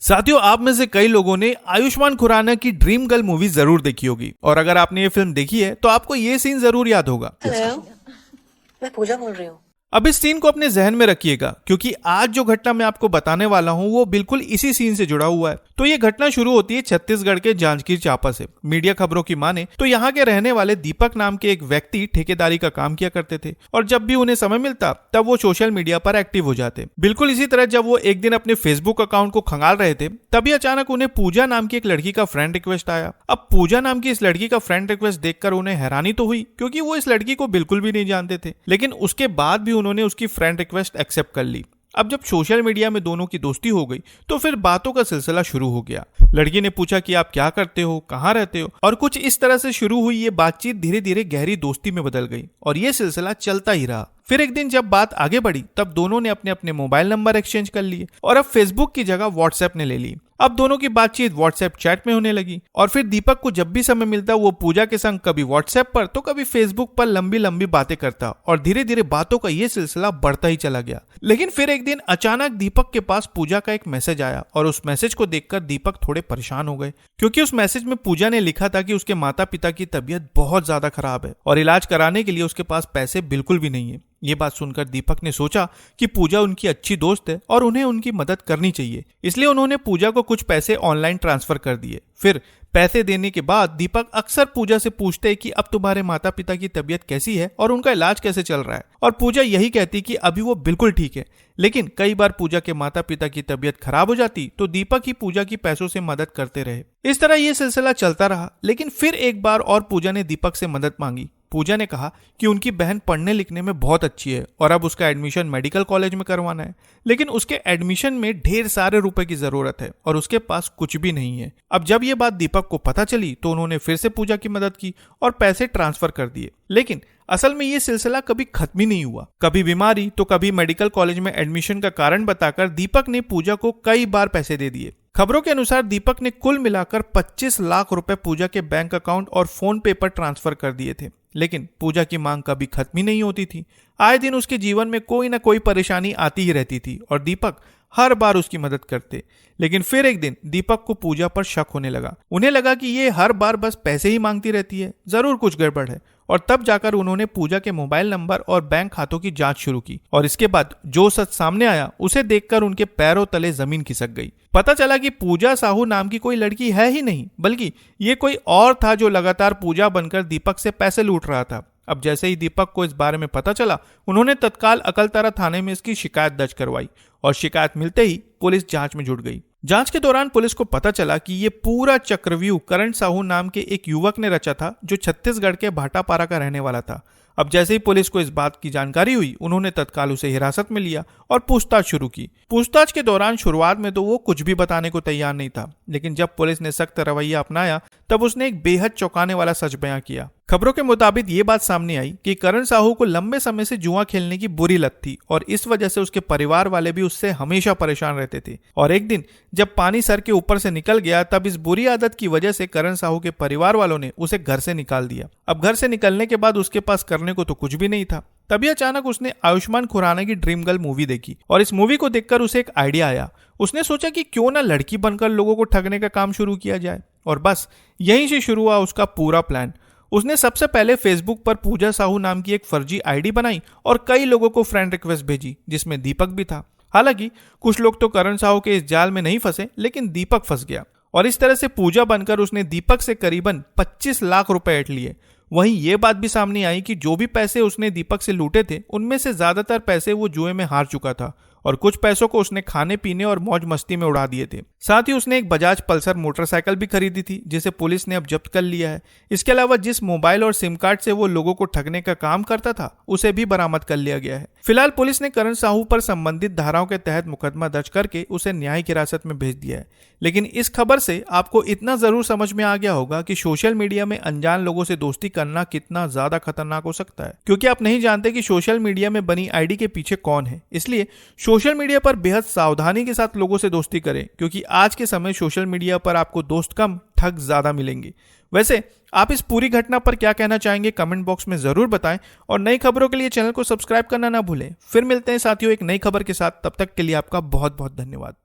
साथियों, आप में से कई लोगों ने आयुष्मान खुराना की ड्रीम गर्ल मूवी जरूर देखी होगी और अगर आपने ये फिल्म देखी है तो आपको ये सीन जरूर याद होगा। हेलो, मैं पूजा बोल रही हूँ। अब इस सीन को अपने जहन में रखिएगा क्योंकि आज जो घटना मैं आपको बताने वाला हूँ वो बिल्कुल इसी सीन से जुड़ा हुआ है। तो ये घटना शुरू होती है छत्तीसगढ़ के जांजगीर चांपा से। मीडिया खबरों की माने तो यहाँ के रहने वाले दीपक नाम के एक व्यक्ति ठेकेदारी का काम किया करते थे और जब भी उन्हें समय मिलता तब वो सोशल मीडिया पर एक्टिव हो जाते। बिल्कुल इसी तरह जब वो एक दिन अपने फेसबुक अकाउंट को खंगाल रहे थे तभी अचानक उन्हें पूजा नाम की एक लड़की का फ्रेंड रिक्वेस्ट आया। अब पूजा नाम की इस लड़की का फ्रेंड रिक्वेस्ट देखकर उन्हें हैरानी तो हुई क्योंकि वो इस लड़की को बिल्कुल भी नहीं जानते थे, लेकिन उसके बाद भी उन्होंने उसकी फ्रेंड रिक्वेस्ट एक्सेप्ट कर ली। अब जब सोशल मीडिया में दोनों की दोस्ती हो गई तो फिर बातों का सिलसिला शुरू हो गया। लड़की ने पूछा कि आप क्या करते हो, कहाँ रहते हो, और कुछ इस तरह से शुरू हुई ये बातचीत धीरे धीरे गहरी दोस्ती में बदल गई और ये सिलसिला चलता ही रहा। फिर एक दिन जब बात आगे बढ़ी तब दोनों ने अपने अपने मोबाइल नंबर एक्सचेंज कर लिए और अब फेसबुक की जगह व्हाट्सएप ने ले ली। अब दोनों की बातचीत व्हाट्सएप चैट में होने लगी और फिर दीपक को जब भी समय मिलता वो पूजा के संग कभी व्हाट्सएप पर तो कभी फेसबुक पर लंबी लंबी बातें करता और धीरे धीरे बातों का ये सिलसिला बढ़ता ही चला गया। लेकिन फिर एक दिन अचानक दीपक के पास पूजा का एक मैसेज आया और उस मैसेज को देखकर दीपक थोड़े परेशान हो गए क्योंकि उस मैसेज में पूजा ने लिखा था कि उसके माता पिता की तबीयत बहुत ज्यादा खराब है और इलाज कराने के लिए उसके पास पैसे बिल्कुल भी नहीं है। ये बात सुनकर दीपक ने सोचा कि पूजा उनकी अच्छी दोस्त है और उन्हें उनकी मदद करनी चाहिए, इसलिए उन्होंने पूजा को कुछ पैसे ऑनलाइन ट्रांसफर कर दिए। फिर पैसे देने के बाद दीपक अक्सर पूजा से पूछते कि अब तुम्हारे माता पिता की तबीयत कैसी है और उनका इलाज कैसे चल रहा है, और पूजा यही कहती कि अभी वो बिल्कुल ठीक है। लेकिन कई बार पूजा के माता पिता की तबीयत खराब हो जाती तो दीपक ही पूजा की पैसों से मदद करते रहे। इस तरह ये सिलसिला चलता रहा। लेकिन फिर एक बार और पूजा ने दीपक से मदद मांगी। पूजा ने कहा कि उनकी बहन पढ़ने लिखने में बहुत अच्छी है और अब उसका एडमिशन मेडिकल कॉलेज में करवाना है, लेकिन उसके एडमिशन में ढेर सारे रुपए की जरूरत है और उसके पास कुछ भी नहीं है। अब जब ये बात दीपक को पता चली तो उन्होंने फिर से पूजा की मदद की और पैसे ट्रांसफर कर दिए। लेकिन असल में ये सिलसिला कभी खत्म ही नहीं हुआ। कभी बीमारी तो कभी मेडिकल कॉलेज में एडमिशन का कारण बताकर दीपक ने पूजा को कई बार पैसे दे दिए। खबरों के अनुसार दीपक ने कुल मिलाकर 25 लाख रुपए पूजा के बैंक अकाउंट और फोन पे पर ट्रांसफर कर दिए थे। लेकिन पूजा की मांग कभी खत्म ही नहीं होती थी। आए दिन उसके जीवन में कोई ना कोई परेशानी आती ही रहती थी और दीपक हर बार उसकी मदद करते। लेकिन फिर एक दिन दीपक को पूजा पर शक होने लगा। उन्हें लगा कि ये हर बार बस पैसे ही मांगती रहती है, जरूर कुछ गड़बड़ है। और तब जाकर उन्होंने पूजा के मोबाइल नंबर और बैंक खातों की जांच शुरू की और इसके बाद जो सच सामने आया उसे देखकर उनके पैरों तले जमीन खिसक गई। पता चला कि पूजा साहू नाम की कोई लड़की है ही नहीं, बल्कि ये कोई और था जो लगातार पूजा बनकर दीपक से पैसे लूट रहा था। अब जैसे ही दीपक को इस बारे में पता चला उन्होंने तत्काल अकलतरा थाने में इसकी शिकायत दर्ज करवाई और शिकायत मिलते ही पुलिस जांच में जुट गई। जांच के दौरान पुलिस को पता चला कि ये पूरा चक्रव्यूह करण साहू नाम के एक युवक ने रचा था जो छत्तीसगढ़ के भाटापारा का रहने वाला था। अब जैसे ही पुलिस को इस बात की जानकारी हुई उन्होंने तत्काल उसे हिरासत में लिया और पूछताछ शुरू की। पूछताछ के दौरान शुरुआत में तो वो कुछ भी बताने को तैयार नहीं था, लेकिन जब पुलिस ने सख्त रवैया अपनाया तब उसने एक बेहद चौंकाने वाला सच बयां किया। खबरों के मुताबिक ये बात सामने आई कि करण साहू को लंबे समय से जुआ खेलने की बुरी लत थी और इस वजह से उसके परिवार वाले भी उससे हमेशा परेशान रहते थे। और एक दिन जब पानी सर के ऊपर से निकल गया तब इस बुरी आदत की वजह से करण साहू के परिवार वालों ने उसे घर से निकाल दिया। अब घर से निकलने के बाद उसके पास करने को तो कुछ भी नहीं था। तभी अचानक उसने आयुष्मान खुराना की ड्रीम गर्ल मूवी देखी और इस मूवी को देखकर उसे एक आइडिया आया। उसने सोचा कि क्यों ना लड़की बनकर लोगों को ठगने का काम शुरू किया जाए और बस यहीं से शुरू हुआ उसका पूरा प्लान। उसने सबसे पहले फेसबुक पर पूजा साहू नाम की एक फर्जी आईडी बनाई और कई लोगों को फ्रेंड रिक्वेस्ट भेजी जिसमें दीपक भी था। हालांकि कुछ लोग तो करण साहू के इस जाल में नहीं फंसे, लेकिन दीपक फंस गया और इस तरह से पूजा बनकर उसने दीपक से करीबन 25 लाख रुपए ऐंठ लिए। वहीं ये बात भी सामने आई कि जो भी पैसे उसने दीपक से लूटे थे उनमें से ज्यादातर पैसे वो जुए में हार चुका था और कुछ पैसों को उसने खाने पीने और मौज मस्ती में उड़ा दिए थे। साथ ही उसने एक बजाज पल्सर मोटरसाइकिल भी खरीदी थी जिसे पुलिस ने अब जब्त कर लिया है। इसके अलावा जिस मोबाइल और सिम कार्ड से वो लोगों को ठगने का काम करता था उसे भी बरामद कर लिया गया है। फिलहाल पुलिस ने करण साहू पर संबंधित धाराओं के तहत मुकदमा दर्ज करके उसे न्यायिक हिरासत में भेज दिया है। लेकिन इस खबर से आपको इतना जरूर समझ में आ गया होगा कि सोशल मीडिया में अनजान लोगों से दोस्ती करना कितना ज्यादा खतरनाक हो सकता है, क्योंकि आप नहीं जानते कि सोशल मीडिया में बनी आईडी के पीछे कौन है। इसलिए सोशल मीडिया पर बेहद सावधानी के साथ लोगों से दोस्ती करें, क्योंकि आज के समय सोशल मीडिया पर आपको दोस्त कम ठग ज्यादा मिलेंगे। वैसे आप इस पूरी घटना पर क्या कहना चाहेंगे कमेंट बॉक्स में जरूर बताएं और नई खबरों के लिए चैनल को सब्सक्राइब करना ना भूलें। फिर मिलते हैं साथियों एक नई खबर के साथ, तब तक के लिए आपका बहुत बहुत धन्यवाद।